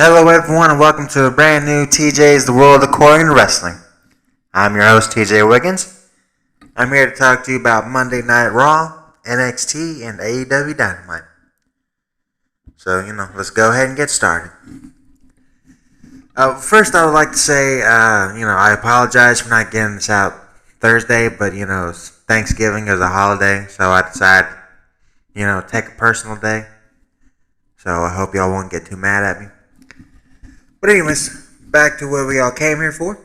Hello, everyone, and welcome to a brand new TJ's The World According to Wrestling. I'm your host, TJ Wiggins. I'm here to talk to you about Monday Night Raw, NXT, and AEW Dynamite. So, let's go ahead and get started. First, I would like to say, I apologize for not getting this out Thursday, but, it's Thanksgiving is a holiday, so I decided, take a personal day. So I hope y'all won't get too mad at me. But anyways, back to what we all came here for.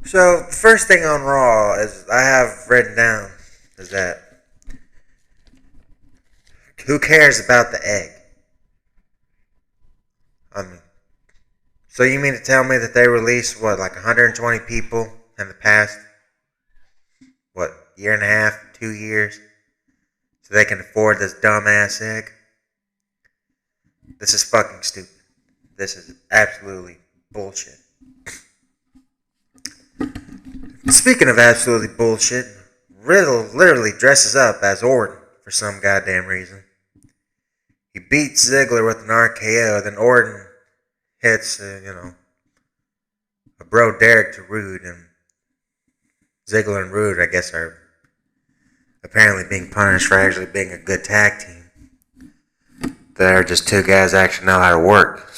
So the first thing on Raw is I have written down is that who cares about the egg? So you mean to tell me that they released 120 people in the past year and a half, 2 years? So they can afford this dumbass egg? This is fucking stupid. This is absolutely bullshit. Speaking of absolutely bullshit, Riddle literally dresses up as Orton for some goddamn reason. He beats Ziggler with an RKO, then Orton hits, a bro Derek to Rude, and Ziggler and Rude, I guess, are apparently being punished for actually being a good tag team. They're just two guys that actually know how to work.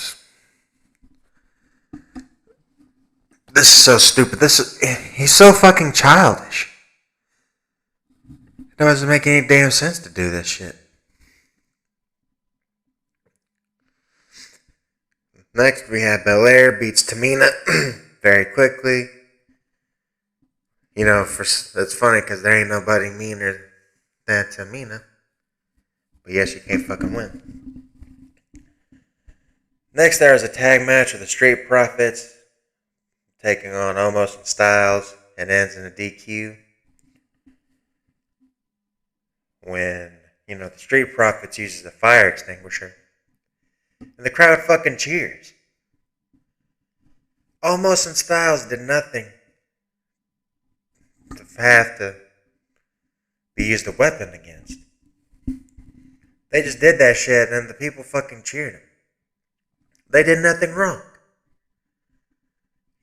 This is so stupid. He's so fucking childish. It doesn't make any damn sense to do this shit. Next, we have Belair beats Tamina very quickly. It's funny because there ain't nobody meaner than Tamina. But yes, you can't fucking win. Next, there is a tag match of the Street Profits taking on Omos and Styles, and ends in a DQ. When, the Street Profits uses a fire extinguisher. And the crowd fucking cheers. Omos and Styles did nothing to have to be used a weapon against. They just did that shit and the people fucking cheered them. They did nothing wrong.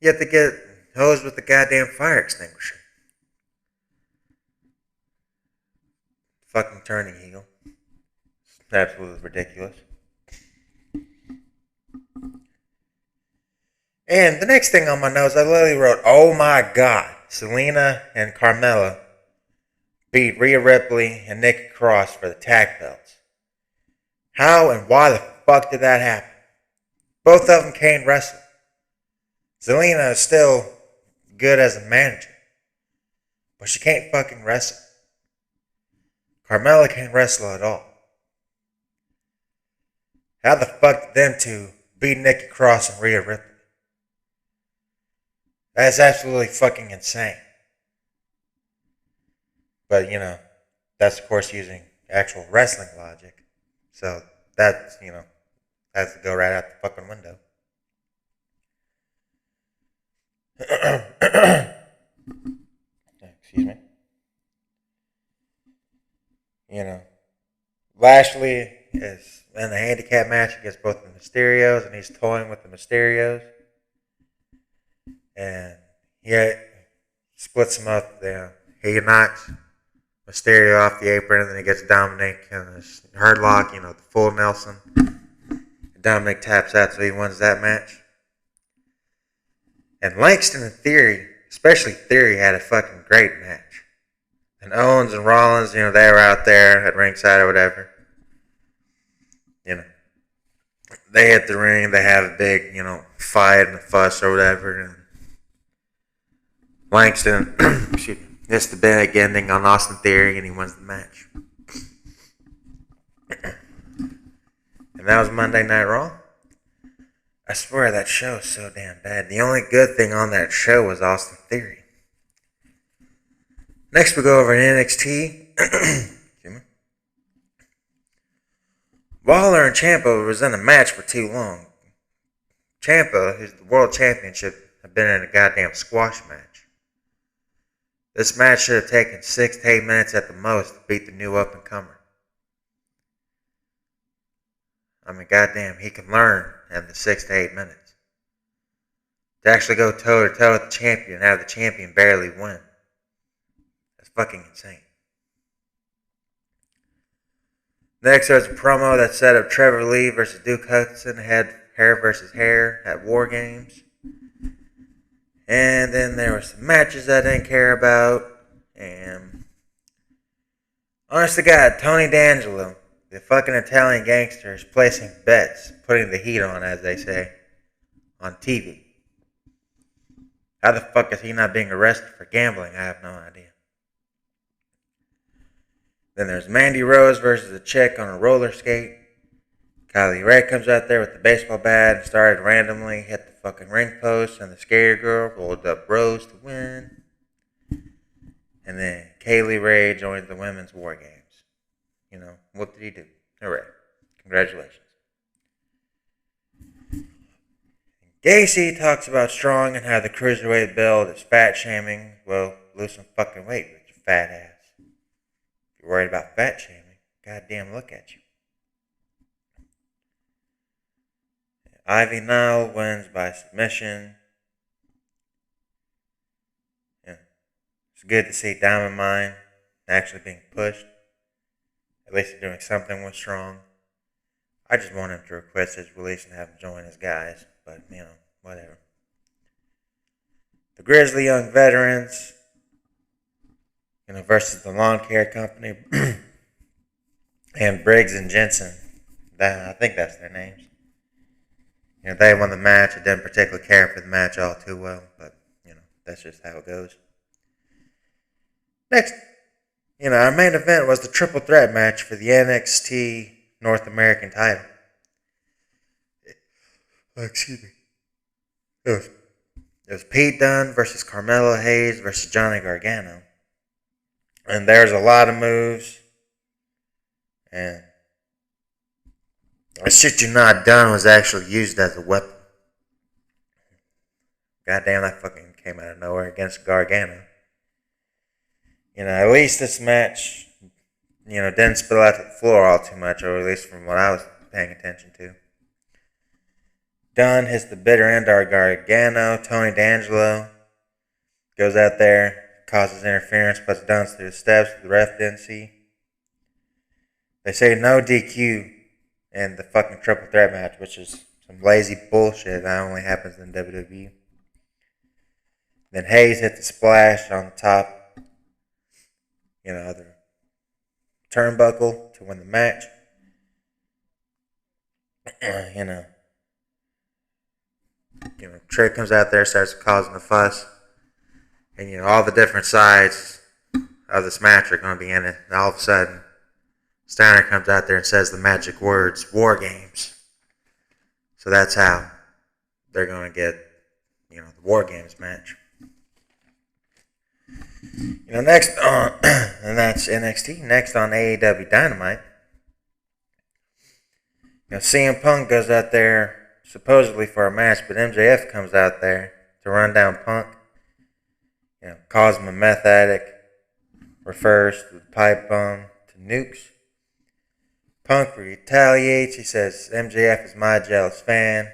Yet they get hosed with the goddamn fire extinguisher. Fucking turning heel. It's absolutely ridiculous. And the next thing on my notes, I literally wrote, oh my god, Selena and Carmella beat Rhea Ripley and Nikki Cross for the tag belts. How and why the fuck did that happen? Both of them can't wrestle. Selena is still good as a manager, but she can't fucking wrestle. Carmella can't wrestle at all. How the fuck did them two beat Nikki Cross and Rhea Ripley? That's absolutely fucking insane. But, that's of course using actual wrestling logic. So that's, has to go right out the fucking window. Excuse me. Lashley is in a handicap match against both the Mysterios, and he's toying with the Mysterios. And he splits them up there. He knocks Mysterio off the apron, and then he gets Dominic in his hurt lock, the full Nelson. Dominic taps out, so he wins that match. And Langston and Theory, especially Theory, had a fucking great match. And Owens and Rollins, they were out there at ringside or whatever. They hit the ring, they have a big, fight and a fuss or whatever. And Langston hits the big ending on Austin Theory, and he wins the match. And that was Monday Night Raw. I swear that show is so damn bad. The only good thing on that show was Austin Theory. Next we go over to NXT. Waller and Ciampa was in a match for too long. Ciampa, who's the world championship, had been in a goddamn squash match. This match should have taken 6 to 8 minutes at the most to beat the new up-and-comer. I mean, goddamn, he can learn in the 6 to 8 minutes. To actually go toe-to-toe with the champion and have the champion barely win. That's fucking insane. Next, there's a promo that set up Trevor Lee versus Duke Hudson, head hair versus hair at War Games. And then there were some matches I didn't care about. And honest to God, Tony D'Angelo, the fucking Italian gangster, is placing bets, putting the heat on, as they say, on TV. How the fuck is he not being arrested for gambling? I have no idea. Then there's Mandy Rose versus a chick on a roller skate. Kylie Ray comes out there with the baseball bat and started randomly, hit the fucking ring post, and the scary girl rolled up Rose to win. And then Kaylee Ray joins the Women's War Games. You know, what did he do? Hooray. Congratulations. Gacy talks about Strong and how the cruiserweight belt is fat shaming. Well, lose some fucking weight with your fat ass. If you're worried about fat shaming, goddamn look at you. Ivy Nile wins by submission. Yeah. It's good to see Diamond Mine actually being pushed. At least they're doing something with Strong. I just want him to request his release and have him join his guys. But, you know, whatever. The Grizzly Young Veterans, versus the Lawn Care Company and Briggs and Jensen. I think that's their names. They won the match. I didn't particularly care for the match all too well, but, that's just how it goes. Next, our main event was the triple threat match for the NXT North American title. Excuse me. It was Pete Dunne versus Carmelo Hayes versus Johnny Gargano. And there's a lot of moves. And the shit you not done was actually used as a weapon. Goddamn, that fucking came out of nowhere against Gargano. At least this match, didn't spill out to the floor all too much, or at least from what I was paying attention to. Dunn hits the bitter end of Gargano. Tony D'Angelo goes out there, causes interference, puts Dunn through the steps the ref didn't see. They say no DQ in the fucking triple threat match, which is some lazy bullshit that only happens in WWE. Then Hayes hit the splash on the top, the turnbuckle to win the match. Trick comes out there, starts causing a fuss. And, all the different sides of this match are going to be in it. And all of a sudden, Steiner comes out there and says the magic words, War Games. So that's how they're going to get, the War Games match. Next on, and that's NXT. Next on AEW Dynamite. CM Punk goes out there supposedly for a match, but MJF comes out there to run down Punk. Calls him a meth addict, refers to the pipe bomb to nukes. Punk retaliates. He says MJF is my jealous fan.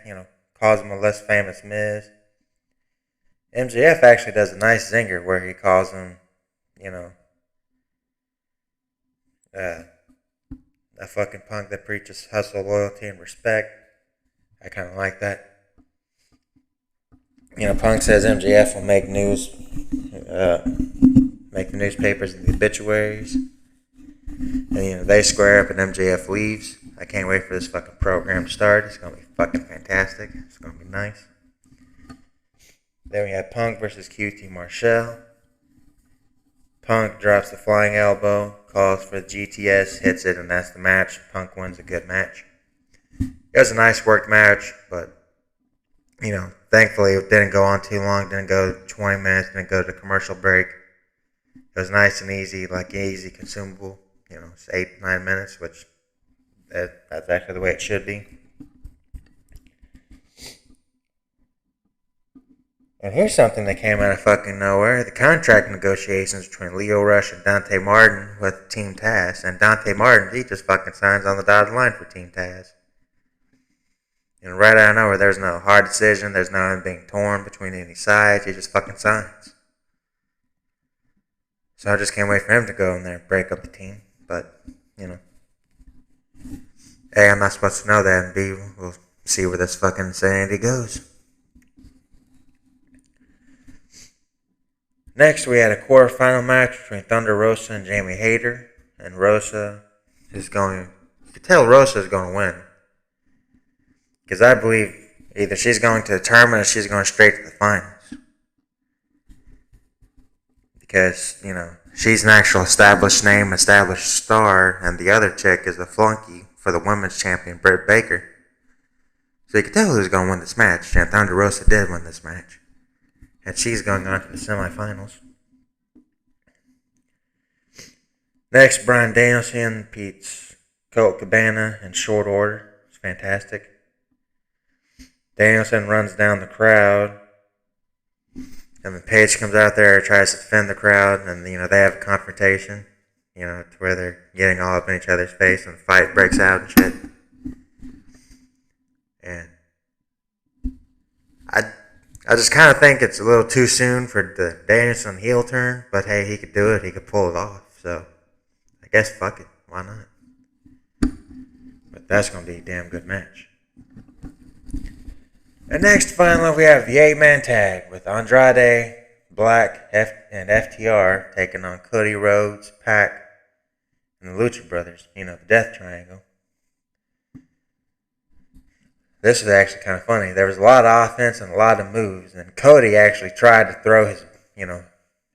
Calls him a less famous Miz. MJF actually does a nice zinger where he calls him, a fucking punk that preaches hustle, loyalty, and respect. I kind of like that. Punk says MJF will make news, make the newspapers and the obituaries. And, they square up and MJF leaves. I can't wait for this fucking program to start. It's going to be fucking fantastic. It's going to be nice. Then we have Punk versus QT Marshall. Punk drops the flying elbow, calls for the GTS, hits it, and that's the match. Punk wins a good match. It was a nice worked match, but, thankfully it didn't go on too long. Didn't go 20 minutes, didn't go to commercial break. It was nice and easy, easy consumable. It's 8-9 minutes, which that's actually the way it should be. And here's something that came out of fucking nowhere. The contract negotiations between Lio Rush and Dante Martin with Team Taz. And Dante Martin, he just fucking signs on the dotted line for Team Taz. And right out of nowhere, there's no hard decision. There's no him being torn between any sides. He just fucking signs. So I just can't wait for him to go in there and break up the team. But, you know. A, I'm not supposed to know that. And B, we'll see where this fucking insanity goes. Next, we had a quarterfinal match between Thunder Rosa and Jamie Hayter. And Rosa is going... You can tell Rosa is going to win. Because I believe either she's going to the tournament or she's going straight to the finals. Because, you know, she's an actual established name, established star, and the other chick is a flunky for the women's champion, Britt Baker. So you can tell who's going to win this match. And Thunder Rosa did win this match. And she's going on to the semifinals. Next, Bryan Danielson beats Colt Cabana in short order. It's fantastic. Danielson runs down the crowd. And then Paige comes out there, tries to defend the crowd. And, you know, they have a confrontation. You know, to where they're getting all up in each other's face and the fight breaks out and shit. And I just kind of think it's a little too soon for the Danielson heel turn, but hey, he could do it. He could pull it off. So, I guess fuck it. Why not? But that's going to be a damn good match. And next, finally, we have the 8-man tag with Andrade, Black, and FTR taking on Cody Rhodes, Pac, and the Lucha Brothers. You know, the Death Triangle. This was actually kind of funny. There was a lot of offense and a lot of moves, and Cody actually tried to throw his, you know,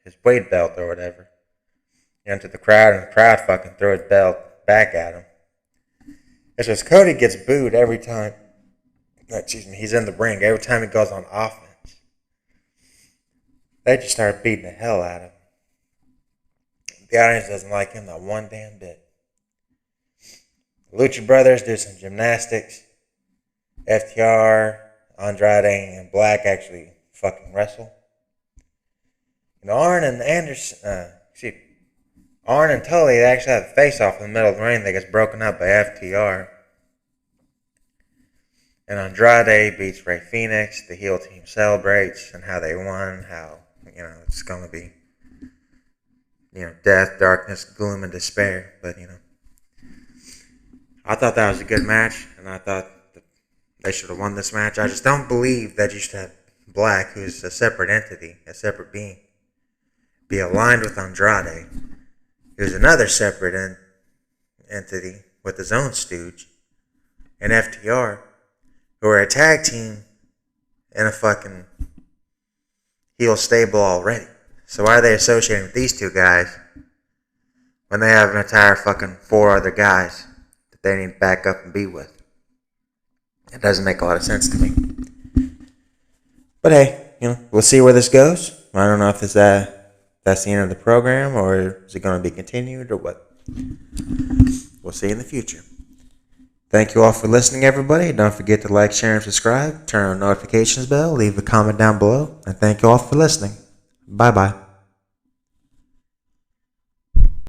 his weight belt or whatever into the crowd, and the crowd fucking threw his belt back at him. It's just Cody gets booed every time. He's in the ring. Every time he goes on offense, they just start beating the hell out of him. The audience doesn't like him not one damn bit. The Lucha Brothers do some gymnastics. FTR, Andrade, and Black actually fucking wrestle. You know, Arn and Tully, they actually have a face-off in the middle of the ring that gets broken up by FTR. And Andrade beats Rey Fenix. The heel team celebrates and how they won, how, you know, it's going to be, you know, death, darkness, gloom, and despair. But, you know, I thought that was a good match, and I thought they should have won this match. I just don't believe that you should have Black, who's a separate entity, a separate being, be aligned with Andrade, who's another separate entity with his own stooge, and FTR, who are a tag team in a fucking heel stable already. So why are they associating with these two guys when they have an entire fucking 4 other guys that they need to back up and be with? It doesn't make a lot of sense to me. But hey, you know, we'll see where this goes. I don't know if that's the end of the program, or is it going to be continued, or what. We'll see in the future. Thank you all for listening, everybody. Don't forget to like, share, and subscribe. Turn on the notifications bell. Leave a comment down below. And thank you all for listening. Bye-bye.